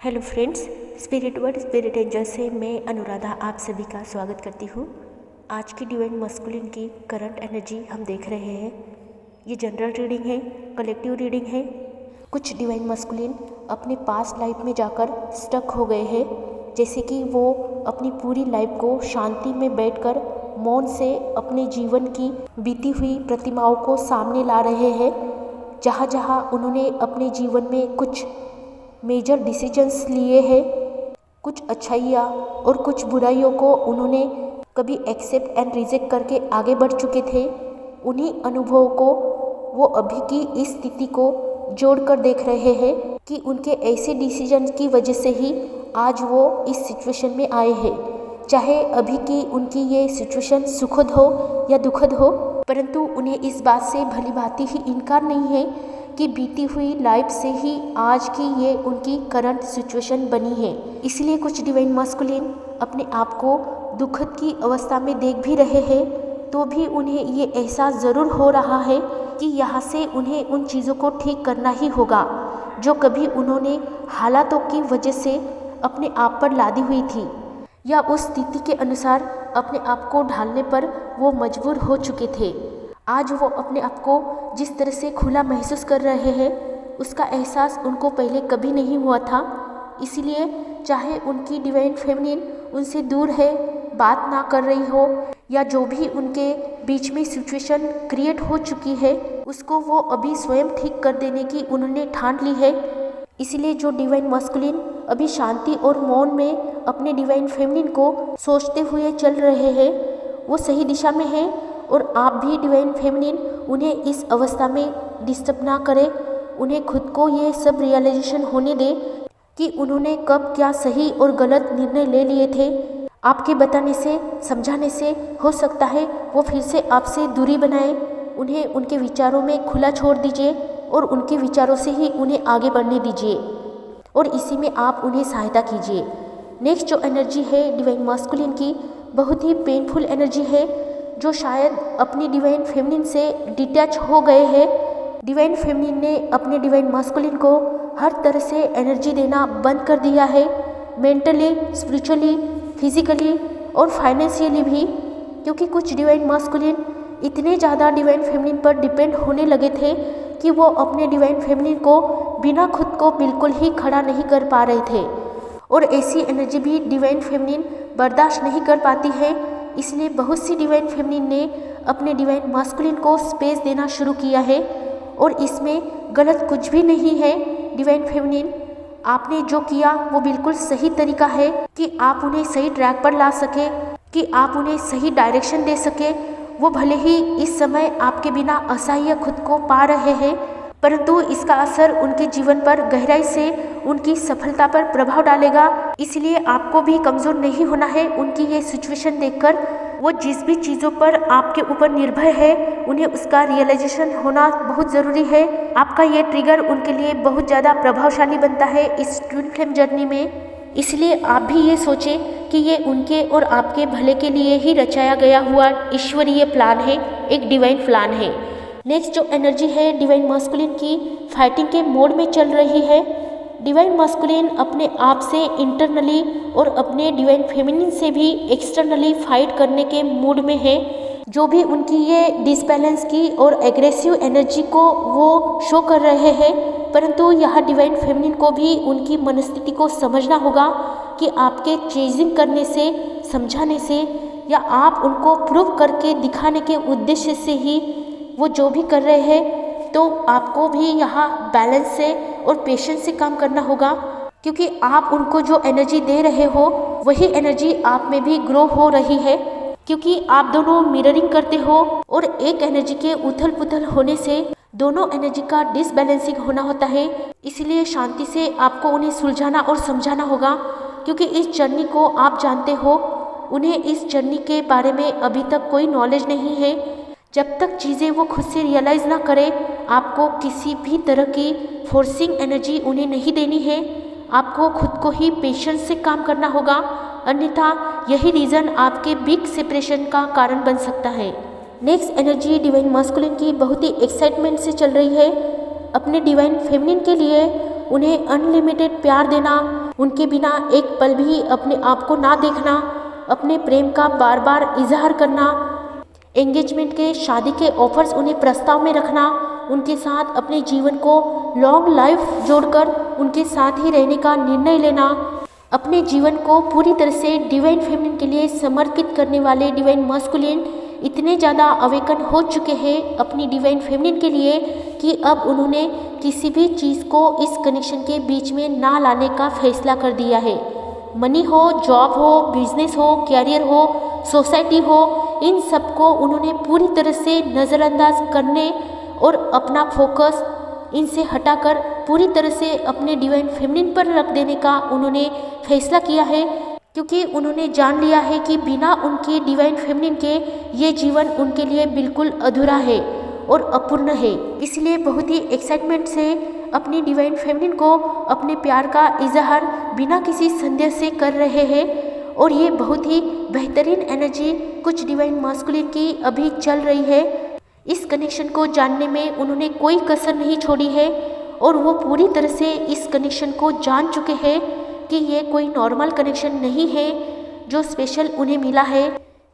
Hello friends, spirit word spirit angel से मैं अनुराधा आप सभी का स्वागत करती हूँ। आज की डिवाइन मस्कुलिन की करंट एनर्जी हम देख रहे हैं। ये जनरल रीडिंग है, कलेक्टिव रीडिंग है। कुछ डिवाइन मस्कुलिन अपने पास्ट लाइफ में जाकर स्टक हो गए हैं, जैसे कि वो अपनी पूरी लाइफ को शांति में बैठकर मौन से अपने जीवन की बीती हुई प्रतिमाओं को सामने ला रहे हैं। जहाँ जहाँ उन्होंने अपने जीवन में कुछ मेजर डिसीजंस लिए हैं, कुछ अच्छाइयाँ और कुछ बुराइयों को उन्होंने कभी एक्सेप्ट एंड रिजेक्ट करके आगे बढ़ चुके थे। उन्हीं अनुभवों को वो अभी की इस स्थिति को जोड़कर देख रहे हैं कि उनके ऐसे डिसीजन की वजह से ही आज वो इस सिचुएशन में आए हैं। चाहे अभी की उनकी ये सिचुएशन सुखद हो या दुखद हो, परंतु उन्हें इस बात से भली भांति ही इनकार नहीं है कि बीती हुई लाइफ से ही आज की ये उनकी करंट सिचुएशन बनी है। इसलिए कुछ डिवाइन मस्कुलिन अपने आप को दुखद की अवस्था में देख भी रहे हैं, तो भी उन्हें ये एहसास ज़रूर हो रहा है कि यहाँ से उन्हें उन चीज़ों को ठीक करना ही होगा जो कभी उन्होंने हालातों की वजह से अपने आप पर लादी हुई थी, या उस स्थिति के अनुसार अपने आप को ढालने पर वो मजबूर हो चुके थे। आज वो अपने आप को जिस तरह से खुला महसूस कर रहे हैं, उसका एहसास उनको पहले कभी नहीं हुआ था। इसलिए चाहे उनकी डिवाइन फेमिनिन उनसे दूर है, बात ना कर रही हो, या जो भी उनके बीच में सिचुएशन क्रिएट हो चुकी है उसको वो अभी स्वयं ठीक कर देने की उन्होंने ठान ली है। इसलिए जो डिवाइन मस्कुलिन अभी शांति और मौन में अपने डिवाइन फेमिनिन को सोचते हुए चल रहे हैं, वो सही दिशा में है। और आप भी डिवाइन फेमिनिन उन्हें इस अवस्था में डिस्टर्ब ना करें। उन्हें खुद को ये सब रियलाइजेशन होने दें कि उन्होंने कब क्या सही और गलत निर्णय ले लिए थे। आपके बताने से, समझाने से हो सकता है वो फिर से आपसे दूरी बनाए। उन्हें उनके विचारों में खुला छोड़ दीजिए और उनके विचारों से ही उन्हें आगे बढ़ने दीजिए, और इसी में आप उन्हें सहायता कीजिए। नेक्स्ट जो एनर्जी है डिवाइन मस्कुलिन की, बहुत ही पेनफुल एनर्जी है, जो शायद अपनी डिवाइन फेमिनिन से डिटैच हो गए हैं। डिवाइन फेमिनिन ने अपने डिवाइन मस्कुलिन को हर तरह से एनर्जी देना बंद कर दिया है, मेंटली, स्पिरिचुअली, फिजिकली और फाइनेंशियली भी, क्योंकि कुछ डिवाइन मस्कुलिन इतने ज़्यादा डिवाइन फेमिनिन पर डिपेंड होने लगे थे कि वो अपने डिवाइन फेमिनिन को बिना खुद को बिल्कुल ही खड़ा नहीं कर पा रहे थे। और ऐसी एनर्जी भी डिवाइन फेमिनिन बर्दाश्त नहीं कर पाती है। इसलिए बहुत सी डिवाइन फेमिनिन ने अपने डिवाइन मस्कुलिन को स्पेस देना शुरू किया है, और इसमें गलत कुछ भी नहीं है। डिवाइन फेमिनिन, आपने जो किया वो बिल्कुल सही तरीका है कि आप उन्हें सही ट्रैक पर ला सके, कि आप उन्हें सही डायरेक्शन दे सके। वो भले ही इस समय आपके बिना असहाय खुद को पा रहे हैं, परंतु इसका असर उनके जीवन पर गहराई से उनकी सफलता पर प्रभाव डालेगा। इसलिए आपको भी कमज़ोर नहीं होना है उनकी ये सिचुएशन देखकर। वो जिस भी चीज़ों पर आपके ऊपर निर्भर है, उन्हें उसका रियलाइजेशन होना बहुत ज़रूरी है। आपका ये ट्रिगर उनके लिए बहुत ज़्यादा प्रभावशाली बनता है इस ट्विन फ्लेम जर्नी में। इसलिए आप भी ये सोचें कि ये उनके और आपके भले के लिए ही रचाया गया हुआ ईश्वरीय प्लान है, एक डिवाइन प्लान है। नेक्स्ट जो एनर्जी है डिवाइन मस्कुलिन की, फाइटिंग के मोड में चल रही है। डिवाइन मस्कुलिन अपने आप से इंटरनली और अपने डिवाइन फेमिनिन से भी एक्सटर्नली फाइट करने के मूड में है। जो भी उनकी ये डिसबैलेंस की और एग्रेसिव एनर्जी को वो शो कर रहे हैं, परंतु यह डिवाइन फेमिनिन को भी उनकी मनस्थिति को समझना होगा कि आपके चेजिंग करने से, समझाने से, या आप उनको प्रूव करके दिखाने के उद्देश्य से ही वो जो भी कर रहे हैं, तो आपको भी यहाँ बैलेंस से और पेशेंस से काम करना होगा। क्योंकि आप उनको जो एनर्जी दे रहे हो वही एनर्जी आप में भी ग्रो हो रही है, क्योंकि आप दोनों मिररिंग करते हो, और एक एनर्जी के उथल पुथल होने से दोनों एनर्जी का डिसबैलेंसिंग होना होता है। इसलिए शांति से आपको उन्हें सुलझाना और समझाना होगा, क्योंकि इस जर्नी को आप जानते हो, उन्हें इस जर्नी के बारे में अभी तक कोई नॉलेज नहीं है। जब तक चीज़ें वो खुद से रियलाइज़ ना करें, आपको किसी भी तरह की फोर्सिंग एनर्जी उन्हें नहीं देनी है। आपको खुद को ही पेशेंस से काम करना होगा, अन्यथा यही रीज़न आपके बिग सेपरेशन का कारण बन सकता है। नेक्स्ट एनर्जी डिवाइन मस्कुलिन की बहुत ही एक्साइटमेंट से चल रही है। अपने डिवाइन फेमिनिन के लिए उन्हें अनलिमिटेड प्यार देना, उनके बिना एक पल भी अपने आप को ना देखना, अपने प्रेम का बार बार इजहार करना, एंगेजमेंट के शादी के ऑफर्स उन्हें प्रस्ताव में रखना, उनके साथ अपने जीवन को लॉन्ग लाइफ जोड़कर उनके साथ ही रहने का निर्णय लेना, अपने जीवन को पूरी तरह से डिवाइन फेमिनिन के लिए समर्पित करने वाले डिवाइन मस्कुलिन इतने ज़्यादा अवेकन हो चुके हैं अपनी डिवाइन फेमिनिन के लिए कि अब उन्होंने किसी भी चीज़ को इस कनेक्शन के बीच में ना लाने का फैसला कर दिया है। मनी हो, जॉब हो, बिजनेस हो, कैरियर हो, सोसाइटी हो, इन सबको उन्होंने पूरी तरह से नज़रअंदाज करने और अपना फोकस इनसे हटाकर पूरी तरह से अपने डिवाइन फेमिनिन पर रख देने का उन्होंने फैसला किया है, क्योंकि उन्होंने जान लिया है कि बिना उनके डिवाइन फेमिनिन के ये जीवन उनके लिए बिल्कुल अधूरा है और अपूर्ण है। इसलिए बहुत ही एक्साइटमेंट से अपनी डिवाइन फेमिनिन को अपने प्यार का इजहार बिना किसी संदेह से कर रहे हैं। और ये बहुत ही बेहतरीन एनर्जी कुछ डिवाइन मास्कुलिन की अभी चल रही है। इस कनेक्शन को जानने में उन्होंने कोई कसर नहीं छोड़ी है और वो पूरी तरह से इस कनेक्शन को जान चुके हैं कि ये कोई नॉर्मल कनेक्शन नहीं है जो स्पेशल उन्हें मिला है।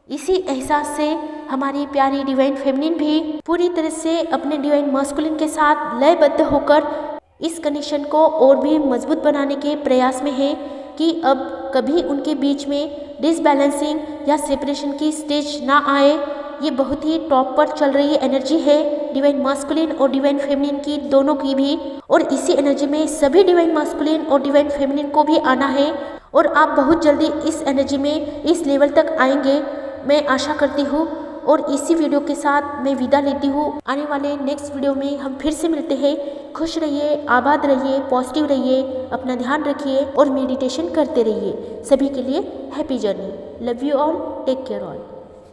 इसी एहसास से हमारी प्यारी डिवाइन फेमिनिन भी पूरी तरह से अपने डिवाइन मास्कुलिन के साथ लयबद्ध होकर इस कनेक्शन को और भी मजबूत बनाने के प्रयास में है कि अब कभी उनके बीच में डिसबैलेंसिंग या सेपरेशन की स्टेज ना आए। ये बहुत ही टॉप पर चल रही एनर्जी है डिवाइन मास्कुलिन और डिवाइन फेमिनिन की, दोनों की भी। और इसी एनर्जी में सभी डिवाइन मास्कुलिन और डिवाइन फेमिनिन को भी आना है और आप बहुत जल्दी इस एनर्जी में इस लेवल तक आएंगे, मैं आशा करती हूँ। और इसी वीडियो के साथ मैं विदा लेती हूँ। आने वाले नेक्स्ट वीडियो में हम फिर से मिलते हैं। खुश रहिए, आबाद रहिए, पॉजिटिव रहिए, अपना ध्यान रखिए और मेडिटेशन करते रहिए। सभी के लिए happy journey. Love you all, take care all.